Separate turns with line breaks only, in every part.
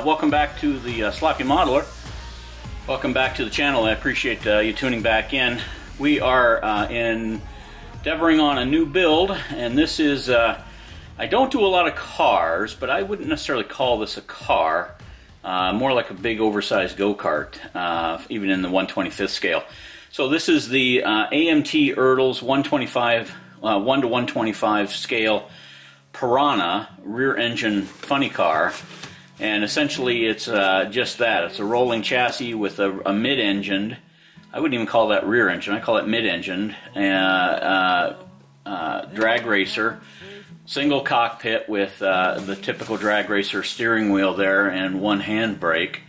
welcome back to the Sloppy Modeler. Welcome back to the channel. I appreciate you tuning back in. We are endeavoring on a new build, and this is, I don't do a lot of cars, but I wouldn't necessarily call this a car. More like a big oversized go-kart, even in the 1/25th scale. So this is the AMT ERTL's 125, 1 to 125 scale Piranha rear engine funny car. And essentially it's just that. It's a rolling chassis with a mid-engined, I wouldn't even call that rear engine, I call it mid-engined, drag racer, single cockpit with the typical drag racer steering wheel there and one hand brake,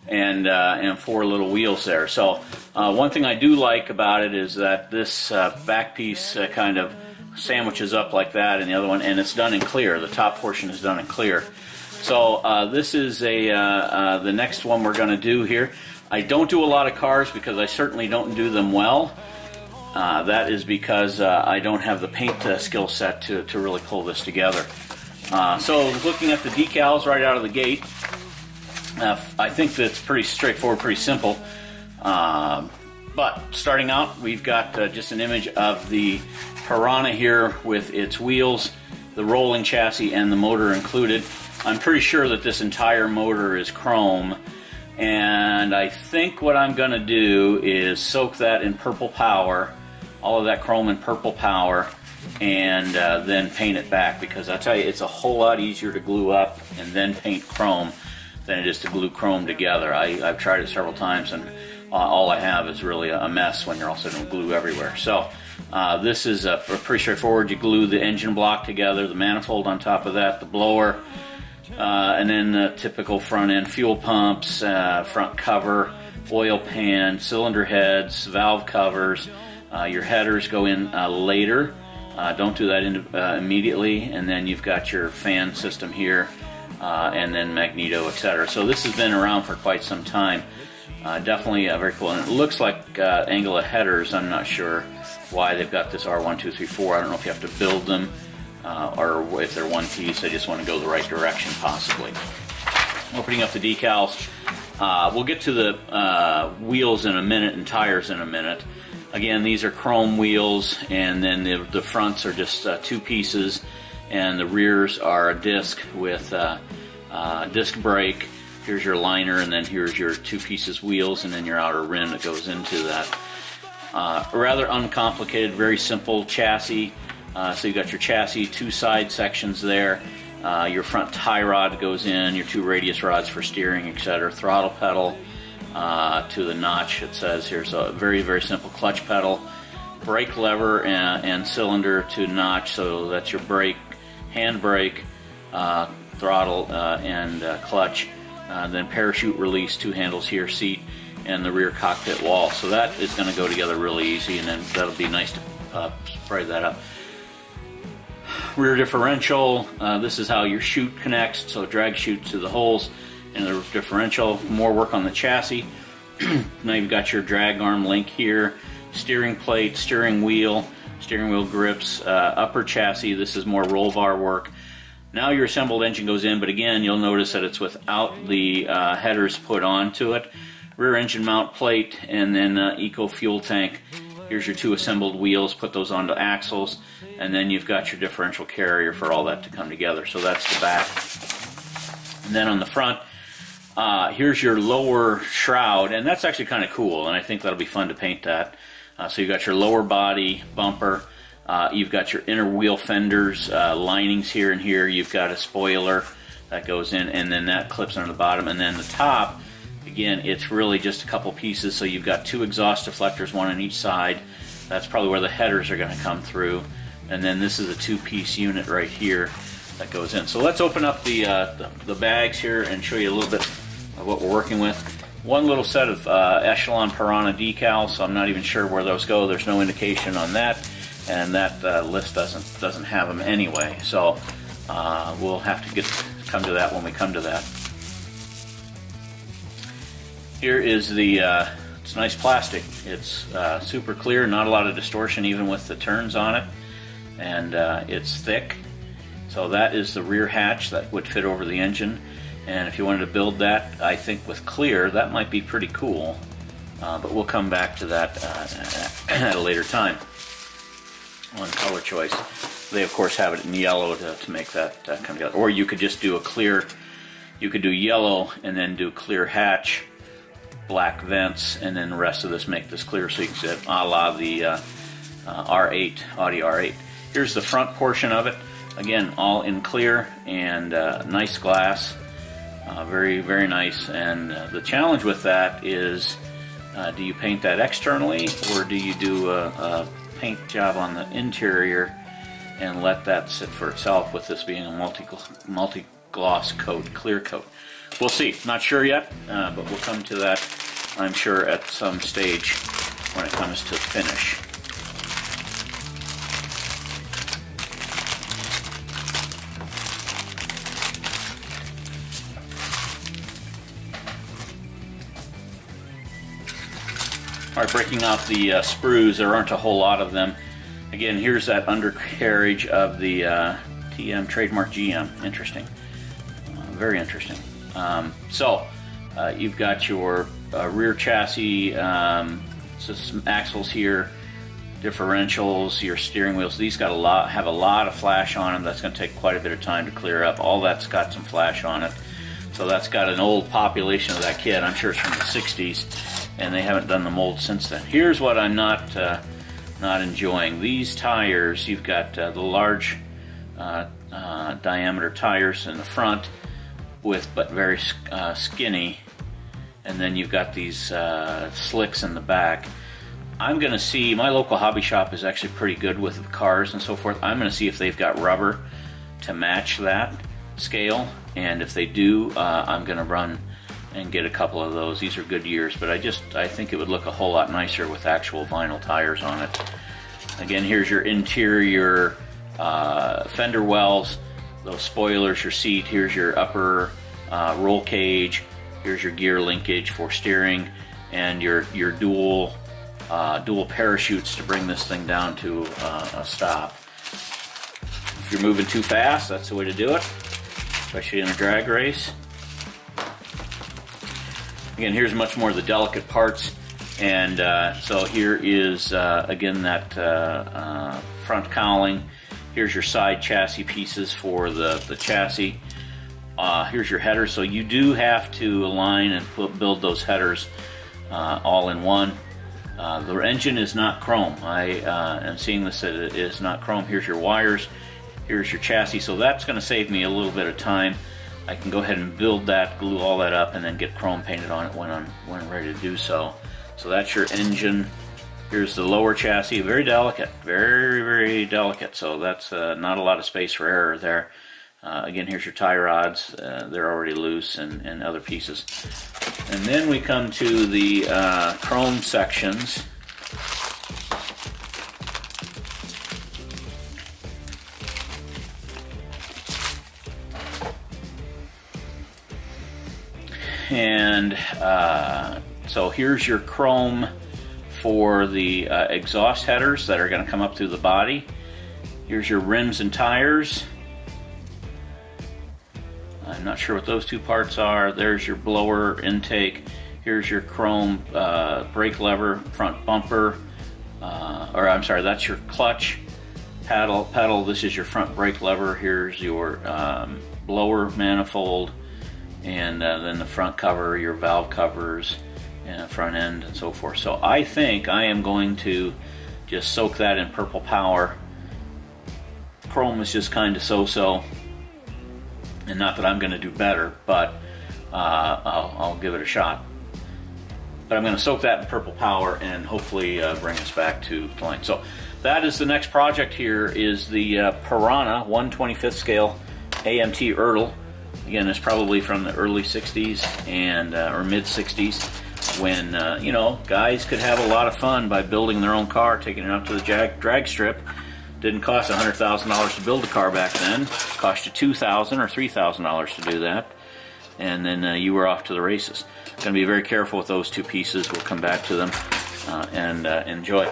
and four little wheels there. So one thing I do like about it is that this back piece kind of sandwiches up like that, and the other one, and it's done in clear. The top portion is done in clear. So this is the next one we're going to do here. I don't do a lot of cars because I certainly don't do them well. That is because I don't have the paint skill set to really pull this together. So looking at the decals right out of the gate, I think that's pretty straightforward, pretty simple. But starting out, we've got just an image of the Piranha here with its wheels, the rolling chassis, and the motor included. I'm pretty sure that this entire motor is chrome, and I think what I'm going to do is soak that in purple power, all of that chrome and purple power, and then paint it back, because I tell you, it's a whole lot easier to glue up and then paint chrome than it is to glue chrome together. I've tried it several times, and all I have is really a mess when you're also doing glue everywhere. So this is pretty straightforward. You glue the engine block together, the manifold on top of that, the blower, and then the typical front end fuel pumps, front cover, oil pan, cylinder heads, valve covers. Your headers go in later. Don't do that immediately. And then you've got your fan system here, and then magneto, etc. So this has been around for quite some time. Definitely very cool. And it looks like angle of headers. I'm not sure why they've got this R1, 2, 3, 4. I don't know if you have to build them, or if they're one piece. They just want to go the right direction, possibly. Opening up the decals. We'll get to the wheels in a minute and tires in a minute. Again, these are chrome wheels, and then the fronts are just two pieces, and the rears are a disc with disc brake. Here's your liner, and then here's your two pieces wheels, and then your outer rim that goes into that. Rather uncomplicated, very simple chassis. So you've got your chassis, two side sections there. Your front tie rod goes in, your two radius rods for steering, etc. Throttle pedal to the notch, it says here. So very, very simple clutch pedal. Brake lever and cylinder to notch, so that's your brake, hand brake, throttle, and clutch. Then parachute release, two handles here, seat, and the rear cockpit wall. So that is going to go together really easy, and then that'll be nice to spray that up. Rear differential, this is how your chute connects, so drag chute to the holes in the differential. More work on the chassis. Now you've got your drag arm link here, steering plate, steering wheel grips, upper chassis. This is more roll bar work. Now your assembled engine goes in, but again, you'll notice that it's without the headers put onto it. Rear engine mount plate, and then eco fuel tank. Here's your two assembled wheels, put those onto axles, and then you've got your differential carrier for all that to come together. So that's the back. And then on the front, here's your lower shroud, and that's actually kind of cool, and I think that'll be fun to paint that. So you've got your lower body bumper, you've got your inner wheel fenders, linings here and here, you've got a spoiler that goes in, and then that clips on the bottom, and then the top, again, it's really just a couple pieces. So you've got two exhaust deflectors, one on each side. That's probably where the headers are going to come through, and then this is a two-piece unit right here that goes in. So let's open up the bags here and show you a little bit of what we're working with. One little set of Echelon Piranha decals, so I'm not even sure where those go. There's no indication on that, and that list doesn't have them anyway. So we'll have to come to that when we come to that. Here is it's nice plastic. It's super clear, not a lot of distortion even with the turns on it, and it's thick. So that is the rear hatch that would fit over the engine. And if you wanted to build that, I think with clear, that might be pretty cool. But we'll come back to that at a later time on color choice. They, of course, have it in yellow to make that come together. Or you could just do a clear, you could do yellow and then do clear hatch, black vents, and then the rest of this make this clear, so you can see a la the R8, Audi R8. Here's the front portion of it. Again, all in clear and nice glass. Very, very nice. And the challenge with that is, do you paint that externally, or do you do a paint job on the interior and let that sit for itself, with this being a multi-gloss coat, clear coat? We'll see. Not sure yet, but we'll come to that, I'm sure, at some stage when it comes to finish. Alright, breaking out the sprues. There aren't a whole lot of them. Again, here's that undercarriage of the TM trademark GM. Interesting. Very interesting. You've got your rear chassis, so some axles here, differentials, your steering wheels. These have a lot of flash on them. That's going to take quite a bit of time to clear up. All that's got some flash on it. So that's got an old population of that kit. I'm sure it's from the 60s, and they haven't done the mold since then. Here's what I'm not enjoying. These tires, you've got the large diameter tires in the front, but very skinny, and then you've got these slicks in the back. I'm going to see, my local hobby shop is actually pretty good with the cars and so forth. I'm going to see if they've got rubber to match that scale, and if they do, I'm going to run and get a couple of those. These are Goodyears, but I think it would look a whole lot nicer with actual vinyl tires on it. Again, here's your interior fender wells, those spoilers, your seat. Here's your upper roll cage. Here's your gear linkage for steering, and your dual parachutes to bring this thing down to a stop. If you're moving too fast, that's the way to do it, especially in a drag race. Again, here's much more of the delicate parts, and so here is again that front cowling. Here's your side chassis pieces for the chassis. Here's your header, so you do have to align and build those headers all in one. The engine is not chrome. I am seeing this that it is not chrome. Here's your wires. Here's your chassis, so that's going to save me a little bit of time. I can go ahead and build that, glue all that up, and then get chrome painted on it when I'm ready to do so. So that's your engine. Here's the lower chassis, very delicate, very, very delicate. So that's not a lot of space for error there. Again, here's your tie rods. They're already loose, and other pieces. And then we come to the chrome sections. And so here's your chrome for the exhaust headers that are going to come up through the body. Here's your rims and tires. I'm not sure what those two parts are. There's your blower intake. Here's your chrome brake lever, front bumper, or I'm sorry, that's your clutch pedal. This is your front brake lever. Here's your blower manifold, and then the front cover, your valve covers, and front end, and so forth. So I think I am going to just soak that in purple power. Chrome is just kind of so-so, and not that I'm going to do better, but I'll give it a shot. But I'm going to soak that in purple power and hopefully bring us back to line. So that is the next project. Here is the Piranha 1/25th scale AMT ERTL. Again, it's probably from the early 60s and or mid 60s, when you know, guys could have a lot of fun by building their own car, taking it out to the drag strip. Didn't cost $100,000 to build a car back then. It cost you $2,000 or $3,000 to do that, and then you were off to the races. Going to be very careful with those two pieces. We'll come back to them and enjoy.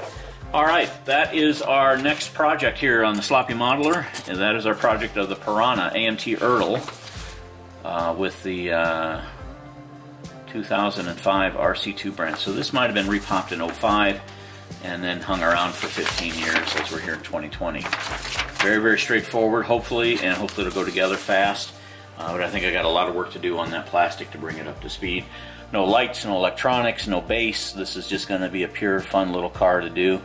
All right, that is our next project here on the Sloppy Modeler, and that is our project of the Piranha AMT ERTL. with the 2005 RC2 brand. So this might have been repopped in 05 and then hung around for 15 years as we're here in 2020. Very, very straightforward, hopefully, and hopefully it'll go together fast. But I think I got a lot of work to do on that plastic to bring it up to speed. No lights, no electronics, no bass. This is just going to be a pure, fun little car to do.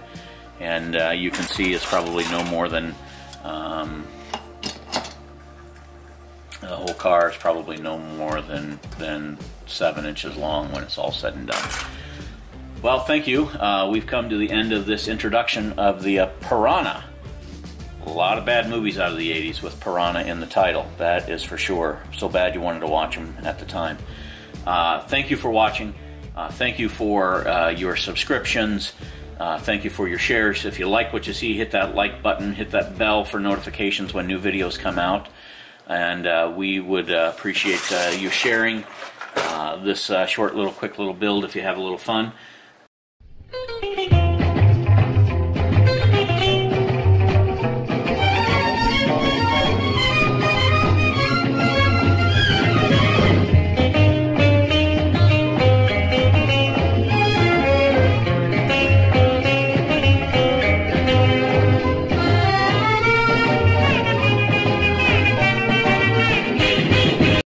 And you can see it's probably no more than, the whole car is probably no more than 7 inches long when it's all said and done. Well, thank you. We've come to the end of this introduction of the Piranha. A lot of bad movies out of the 80s with Piranha in the title, that is for sure. So bad you wanted to watch them at the time. Thank you for watching. Thank you for your subscriptions. Thank you for your shares. If you like what you see, hit that like button, hit that bell for notifications when new videos come out. And we would appreciate you sharing this short little quick little build if you have a little fun.